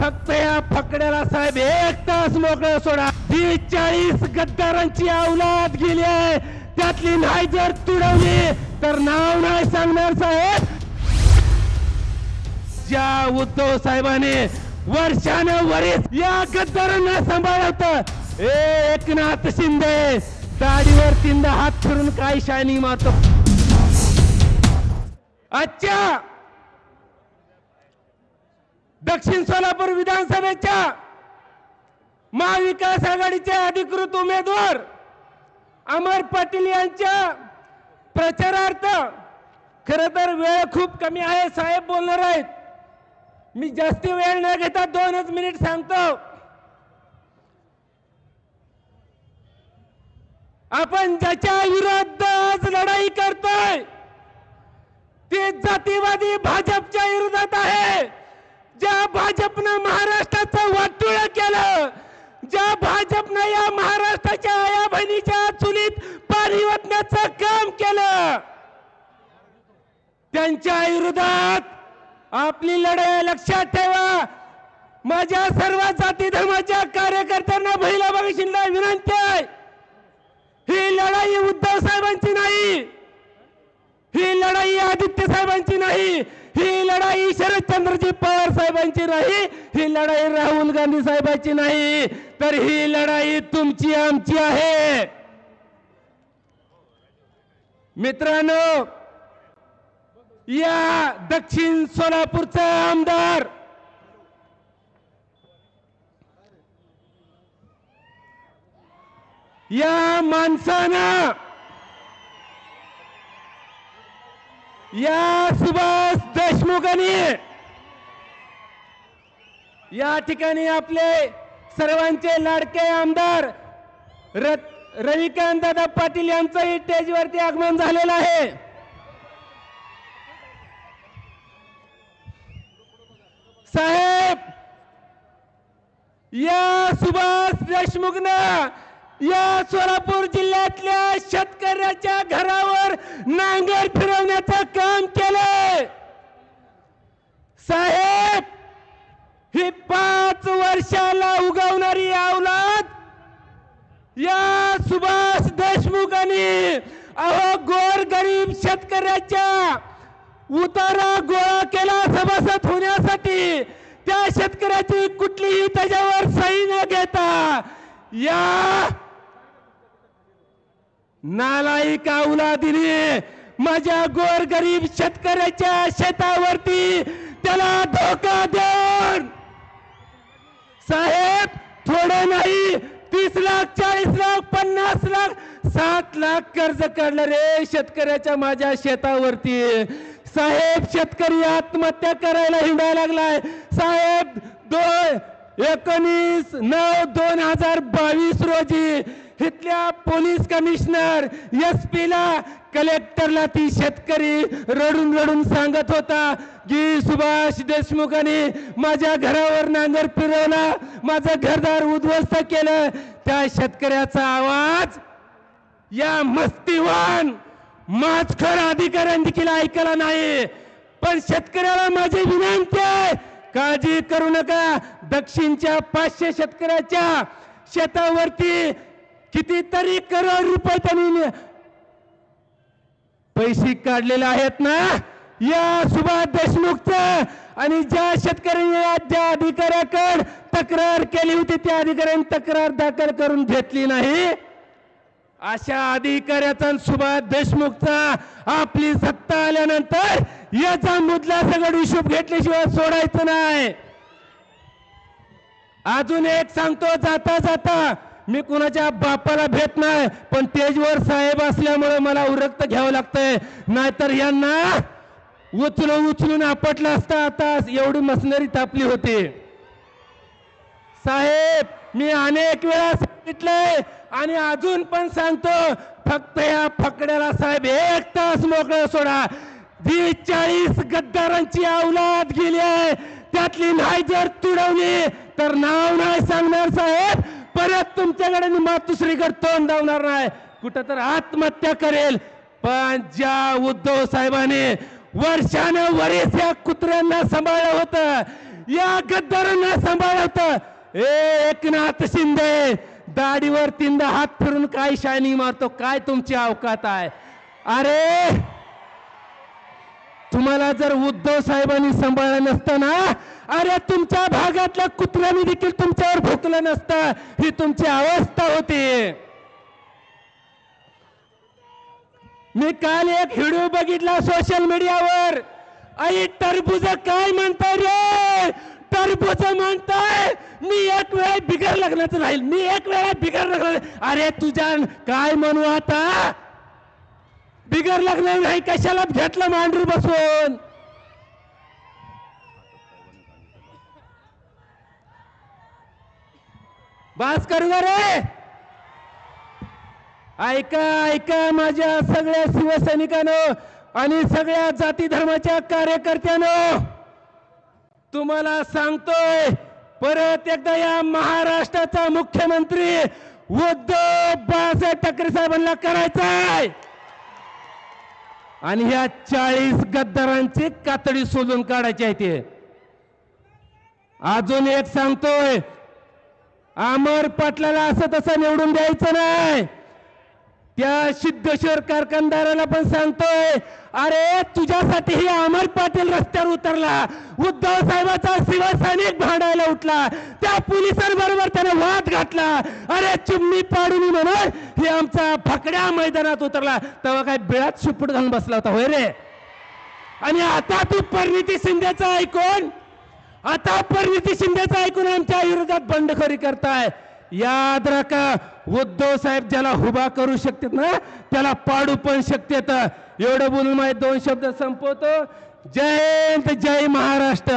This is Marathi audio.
फक्त या फकड्याला साहेब 1 तास मोकळं सोडा. 40 गद्दारांची औलाद गेली आहे, त्यातली नाही जर तुडवली तर नाव नाही सांगणार साहेब. ज्या उद्धव साहेबांनी वर्षानुवर्ष या गद्दारांना सांभाळलं होतं, एकनाथ शिंदे दाढीवर 3दा हात फिरून काय शायनिंग मारतो. आजच्या दक्षिण सोलापूर विधानसभेच्या महाविकास आघाडीचे अधिकृत उमेदवार अमर पाटील यांच्या प्रचारार्थ खरं तर वेळ खूप कमी आहे, साहेब बोलणार आहेत. मी जास्ती वेळ न घेता 2च मिनिट सांगतो. आपण ज्याच्या विरुद्ध आज लढाई करतोय ते जातीवादी भाजपच्या विरोधात आहे. ज्या भाजपनं महाराष्ट्राचं वाटोळ केलं, ज्या भाजपनं या महाराष्ट्राच्या आया बहिणीच्या चुलीत पाणी ओतण्याचं काम केलं, त्यांच्या विरोधात आपली लढाई लक्षात ठेवा. माझ्या सर्व जाती धर्माच्या कार्यकर्त्यांना महिला भगिनींना विनंती आहे, ही लढाई उद्धव साहेबांची नाही, ही लढाई आदित्य साहेबांची नाही, ही लढाई शरदचंद्रजी पवार साहेबांची नाही, ही लढाई राहुल गांधी साहेबांची नाही, तर ही लढाई तुमची आमची आहे. मित्रांनो, या दक्षिण सोलापूरचा आमदार या माणसानं या सुभाष देशमुखांनी या ठिकाणी आपले सर्वांचे लाडके आमदार रविकांत दादा पाटील यांचंही स्टेजवरती आगमन झालेलं आहे. साहेब, या सुभाष देशमुखनं या सोलापूर जिल्ह्यातल्या शेतकऱ्याच्या घरावर नांगर फिरवण्याचं काम केलंय. साहेब, ही 5 वर्षाला उगवणारी औलाद या सुभाष देशमुखांनी गोर गरीब शेतकऱ्याच्या उतारा गोळा केला सभासद होण्यासाठी. त्या शेतकऱ्याची कुठलीही त्याच्यावर सही न घेता या नालायक औलादीने माझ्या गोरगरीब शेतकऱ्याच्या शेतावरती त्याला धोका देऊन साहेब थोडं नाही 30 लाख 40 लाख 50 लाख 7 लाख कर्ज काढलं रे शेतकऱ्याच्या माझ्या शेतावरती. साहेब, शेतकरी आत्महत्या करायला हिंडायला लागलाय. साहेब, 19/9/2022 रोजी इथल्या पोलीस कमिशनर SP ला कलेक्टरला ती शेतकरी रडून रडून सांगत होता की सुभाष देशमुखांनी माझ्या घरावर नांगर फिरवला, माझं घरदार उद्ध्वस्त केलं. त्या शेतकऱ्याचा आवाज या मस्तीवान माचखर अधिकाऱ्यांनी देखील ऐकला नाही. पण शेतकऱ्याला माझी विनंती आहे, काळजी करू नका. दक्षिणच्या 500 शेतकऱ्याच्या शेतावरती कितीतरी करोड रुपये त्यांनी पैसे काढलेले आहेत ना या सुभाष देशमुखचं. आणि ज्या शेतकऱ्यांनी ज्या अधिकाऱ्याकडे तक्रार केली होती त्या अधिकाऱ्यांनी तक्रार दाखल करून घेतली नाही. अशा अधिकाऱ्याचा सुभाष देशमुखचा आपली सत्ता आल्यानंतर याचा मुदला सगळं हिशोब घेतल्याशिवाय सोडायचं नाही. अजून एक सांगतो जाता जाता, मी कुणाच्या बापाला भेट नाही, पण स्टेजवर साहेब असल्यामुळे मला उरक्त घ्यावं लागतंय, नाहीतर यांना उचलून आपटलं असतं. आता एवढी मशनरी तापली होती. साहेब, मी अनेक वेळा सांगितलंय आणि अजून पण सांगतो, फक्त या फकड्याला साहेब 1 तास मोकळं सोडा. 40 गद्दारांची औलाद गेली आहे, त्यातली नाही जर तुडवली तर नाव नाही सांगणार साहेब. परत तुमच्याकडे मातुश्रीकडे तोंड धावणार नाही, कुठं तर आत्महत्या करेल. पण ज्या उद्धव साहेबांनी वर्षानुवर्ष या कुत्र्यांना सांभाळलं होतं, या गद्दारांना सांभाळत एकनाथ शिंदे दाढीवर तीनदा हात फिरून काय शायनिंग मारतो, काय तुमची अवकात आहे? अरे तुम्हाला जर उद्धव साहेबांनी सांभाळलं नसतं ना, अरे तुमच्या भागातल्या कुत्र्यांनी देखील तुमच्यावर भुकलं नसतं, ही तुमची अवस्था होती. मी काल एक व्हिडिओ बघितला सोशल मीडियावर. आई टरबूज काय म्हणताय रे? टरबूज म्हणताय मी एक वेळा बिगर लग्नाचं राहील, मी एक वेळा बिगर लग्न. अरे तुझ्या काय म्हणू आता? बिगर लग्न नाही कशाला घेतलं मांडूर बसून? बास करू रे. ऐका ऐका माझ्या सगळ्या शिवसैनिकांनो आणि सगळ्या जाती धर्माच्या कार्यकर्त्यांनो, तुम्हाला सांगतोय परत एकदा या महाराष्ट्राचा मुख्यमंत्री उद्धव बाळासाहेब ठाकरे साहेबांना करायचाय आणि ह्या 40 गद्दारांची कातडी सोलून काढायची आहे. ते अजून एक सांगतोय, अमर पाटलाला असं तसं निवडून द्यायचं नाही. त्या सिद्धेश्वर कारखानदाराला पण सांगतोय, अरे तुझ्यासाठी ही अमर पाटील रस्त्यावर उतरला, उद्धव साहेबाचा शिवसैनिक भांडायला उठला, त्या पोलिसांबरोबर त्याने वाद घातला, अरे चिमणी पाडून म्हणून हे आमचा फकड्या मैदानात उतरला, तेव्हा काय बिळात शिपूट घालून बसला होता होय रे? आणि आता तू परिणिती शिंदेचा ऐकून, आता परिणिती शिंदेचा ऐकून आमच्या विरोधात बंडखोरी करताय. याद राखा, उद्धव साहेब ज्याला उभा करू शकतात ना, त्याला पाडू पण शकतात. एवढं बोलून माझे 2 शब्द संपवतो. जय हिंद, जय महाराष्ट्र.